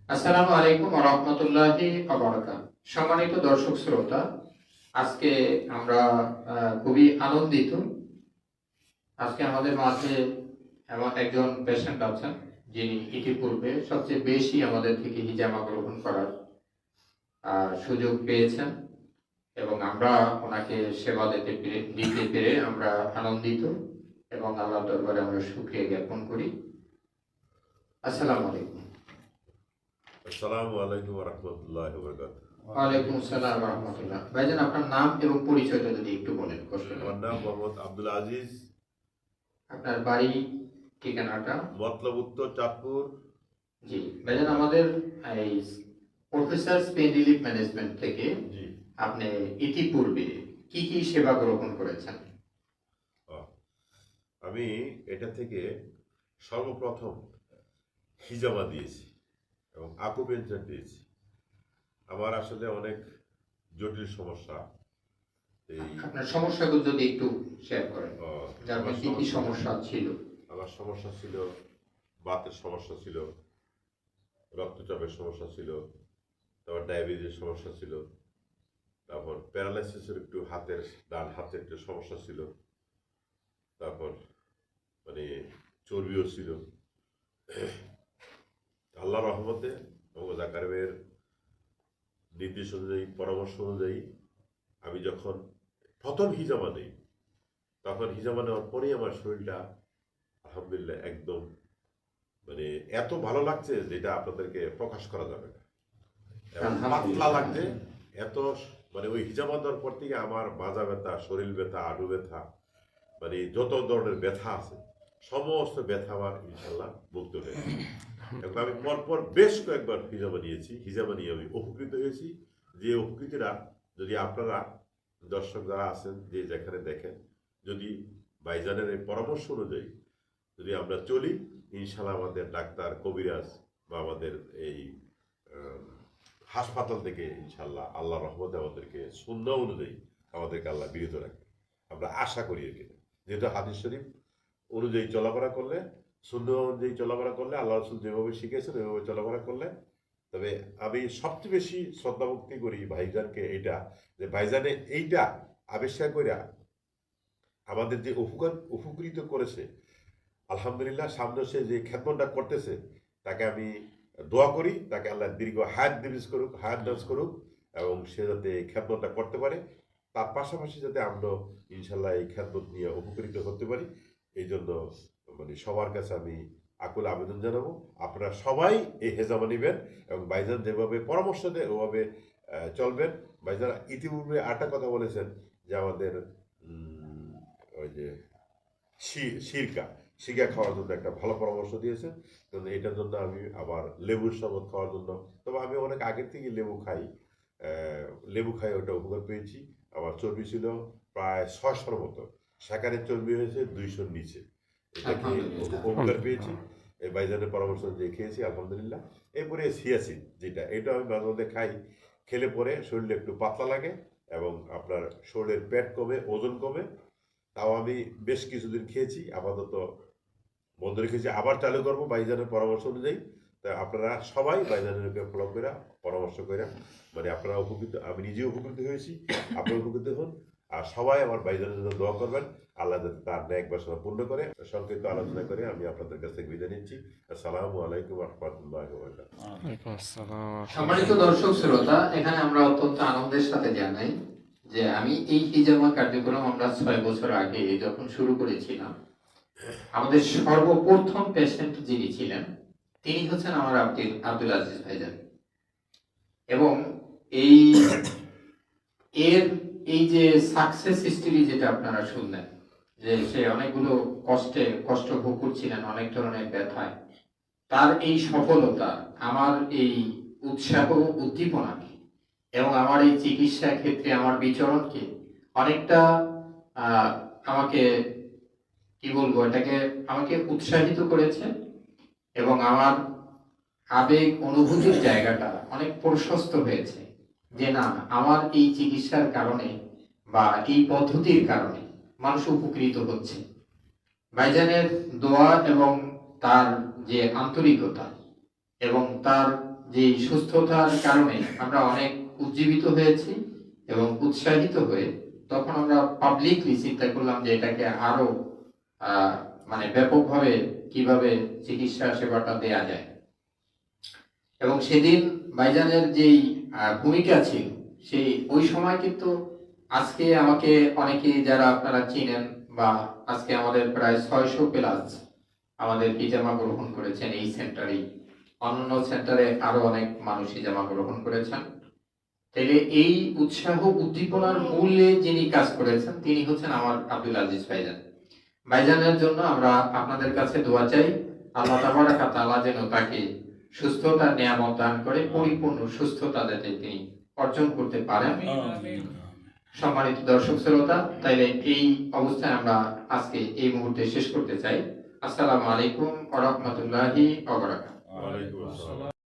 আসসালামু আলাইকুম ওয়া রাহমাতুল্লাহি ওয়া বারাকাতুহু। সম্মানিত দর্শক শ্রোতা, আজকে আমরা খুবই আনন্দিত। আজকে আমাদের মাঝে এমন একজন পেশেন্ট আছেন যিনি ইতিপূর্বে সবচেয়ে বেশি আমাদের থেকে হিজামা গ্রহণ করার সুযোগ পেয়েছেন এবং আমরা ওনাকে সেবা দিতে পেরে আমরা আনন্দিত এবং আল্লাহর দরবারে আমরা শুকরিয়া জ্ঞাপন করি। আসসালামু আলাইকুম। আসসালামু আলাইকুম ওয়া রাহমাতুল্লাহি ওয়া বারাকাতুহু। ওয়ালাইকুম আসসালাম ওয়া রাহমাতুল্লাহ। ভাইজান, আপনার নাম এবং পরিচয়টা যদি একটু বলেন। আমার নাম মোহাম্মদ আব্দুল আজিজ। আপনার বাড়ি ঠিকানাটা? মতলব উত্তর চাঁদপুর। জি ভাইজান, আমাদের এই প্রফেসর পেইন রিলিফ ম্যানেজমেন্ট থেকে জি, আপনি ইতিপূর্বে কি কি সেবা গ্রহণ করেছেন? আমি এটা থেকে সর্বপ্রথম হিজামা দিয়েছি এবং আকুপেঞ্চার দিয়েছি। আমার আসলে অনেক জটিল সমস্যা। আপনার সমস্যাগুলো যদি একটু শেয়ার করেন, যার আমার কি কি সমস্যা ছিল? আমার সমস্যা ছিল, বাতের সমস্যা ছিল, রক্তচাপের সমস্যা ছিল, তারপর ডায়াবেটিসের সমস্যা ছিল, তারপর প্যারালাইসিসের একটু ডান হাতের একটু সমস্যা ছিল, তারপর মানে চর্বিও ছিল। আল্লাহ রহমতে এবং জাকারিবের নির্দেশ অনুযায়ী, পরামর্শ অনুযায়ী আমি যখন প্রথম হিজামা নেই, তখন হিজামা নেওয়ার পরেই আমার শরীরটা আলহামদুলিল্লাহ একদম মানে এত ভালো লাগছে যেটা আপনাদেরকে প্রকাশ করা যাবে না। পাতলা লাগছে এত, মানে ওই হিজামা দেওয়ার পর থেকে আমার মাজা ব্যথা, শরীর ব্যথা, আডু ব্যথা, মানে যত ধরনের ব্যথা আছে সমস্ত ব্যথা আমার ইনশাল্লাহ মুক্ত হয়েছে। এবং আমি পরপর বেশ কয়েকবার হিজামা নিয়েছি, হিজামা নিয়ে আমি উপকৃত হয়েছি। যে উপকৃতরা যদি আপনারা দর্শক যারা আছেন যে যেখানে দেখেন, যদি ভাইজানের এই পরামর্শ অনুযায়ী যদি আমরা চলি, ইনশাল্লাহ আমাদের ডাক্তার কবিরাজ বা আমাদের এই হাসপাতাল থেকে ইনশাল্লাহ আল্লাহ রহমতে আমাদেরকে সুন্নাহ অনুযায়ী আমাদেরকে আল্লাহ বিরত রাখবে, আমরা আশা করি এখানে। যেহেতু হাদিস শরীফ অনুযায়ী চলাফেরা করলে, সুন্নাহ অনুযায়ী চলাফেরা করলে, আল্লাহ রসুল যেভাবে শিখেছেন ওইভাবে চলাফেরা করলে, তবে আমি সবচেয়ে বেশি শ্রদ্ধাভক্তি করি ভাইজানকে এইটা, যে ভাইজানে এইটা আবিষ্কার করিয়া আমাদের যে উপকৃত করেছে, আলহামদুলিল্লাহ। সামনে সে যে খেদমতটা করতেছে তাকে আমি দোয়া করি, তাকে আল্লাহ দীর্ঘ হায়াত দিবিজ করুক, হায়াত দাস করুক এবং সে যাতে এই খেদমতটা করতে পারে, তার পাশাপাশি যাতে আমরা ইনশাল্লাহ এই খেদমত নিয়ে উপকৃত হতে পারি। এই জন্য মানে সবার কাছে আমি আকুল আবেদন জানাবো, আপনারা সবাই এই হেজামা নেবেন এবং ভাইজান যেভাবে পরামর্শ দেয় ওভাবে চলবেন। ভাইজান ইতিপূর্বে আরেকটা কথা বলেছেন যে আমাদের ওই যে সিরকা সিরকা খাওয়ার জন্য একটা ভালো পরামর্শ দিয়েছে। কারণ এটার জন্য আমি আবার লেবুর শরবত খাওয়ার জন্য, তবে আমি অনেক আগের থেকে লেবু খাই ওটা উপকার পেয়েছি। আমার চর্বি ছিল প্রায় 600-র মতো, সেখানে চর্বি হয়েছে 200-র নিচে, এটা খেয়ে উপকার পেয়েছি। এই বাইজানের পরামর্শ দিয়ে খেয়েছি আলহামদুলিল্লাহ। এরপরে সিয়াসিন, যেটা এটা আমি মাঝে মধ্যে খাই, খেলে পরে শরীরে একটু পাতলা লাগে এবং আপনার শরীরের পেট কমে, ওজন কমে। তাও আমি বেশ কিছুদিন খেয়েছি, আপাতত বন্ধ রেখেছি, আবার চালু করবো ভাইজানের পরামর্শ অনুযায়ী। তা আপনারা সবাই ভাইজানের ফলো করে পরামর্শ করে মানে আপনারা উপকৃত, আমি নিজেও উপকৃত হয়েছি, আপনারা উপকৃত হন। আর সবাই আমার ভাইজানের জন্য দোয়া করবেন, আল্লাহ যাতে তার ন্যায় বাসনা পূর্ণ করে। সংক্ষিপ্ত আলোচনা করে আমি আপনাদের কাছ থেকে বিদায় নিচ্ছি। আসসালামু আলাইকুম ওয়া রাহমাতুল্লাহি ওয়া বারাকাতুহু। সম্মানিত দর্শক শ্রোতা, এখানে আমরা অত্যন্ত আনন্দের সাথে জানাই যে আমি এই হিজামা কার্যক্রম আমরা 6 বছর আগে যখন শুরু করেছিলাম, আমাদের সর্বপ্রথম পেশেন্ট যিনি ছিলেন তিনি হচ্ছেন আমার আব্দুল আজিজ ভাইজান। এবং এই এর এই যে সাকসেস হিস্টরি যেটা আপনারা শুনলেন, যে সে অনেকগুলো কষ্ট ভোগ করছিলেন, অনেক ধরনের ব্যথায়, তার এই সফলতা আমার এই উৎসাহ উদ্দীপনাকে এবং আমার এই চিকিৎসা ক্ষেত্রে আমার বিচরণকে অনেকটা আমাকে কি বলবো, এটাকে আমাকে উৎসাহিত করেছে এবং আমার আবেগ অনুভূতির জায়গাটা অনেক প্রশস্ত হয়েছে যে না, আমার এই চিকিৎসার কারণে বা এই পদ্ধতির কারণে মানুষ উপকৃত হচ্ছে। ভাইজানের দোয়া এবং তার যে আন্তরিকতা এবং তার যে সুস্থতার কারণে আমরা অনেক উজ্জীবিত হয়েছি এবং উৎসাহিত হয়ে তখন আমরা পাবলিকলি চিন্তা করলাম যে এটাকে আরো মানে ব্যাপকভাবে কিভাবে চিকিৎসা সেবাটা দেয়া যায়। এবং সেদিন ভাইজানের যেই ভূমিকা ছিল সেই ওই সময় কিন্তু আজকে আমাকে অনেকে যারা আপনারা চিনেন বা আজকে আমাদের প্রায় 600 প্লাস আমাদের হিজামা গ্রহণ করেছেন এই সেন্টারেই, অন্যান্য সেন্টারে আরো অনেক মানুষ হিজামা গ্রহণ করেছেন। তাইলে এই উৎসাহ উদ্দীপনার মূল্যে যিনি কাজ করেছেন তিনি হচ্ছেন আমার আব্দুল আজিজ ভাইজান। ভাইজানের জন্য আমরা আপনাদের কাছে দোয়া চাই, আল্লাহ তাবারাক ওয়া তাআলা যেন তাকে সুস্থতার নিয়ামত দান করে, পরিপূর্ণ সুস্থতা যাতে তিনি অর্জন করতে পারেন। সম্মানিত দর্শক শ্রোতা, তাইলে এই অবস্থায় আমরা আজকে এই মুহূর্তে শেষ করতে চাই। আসসালামু আলাইকুম ওয়া রাহমাতুল্লাহি ওয়া বারাকাতুহু। ওয়ালাইকুম আসসালাম।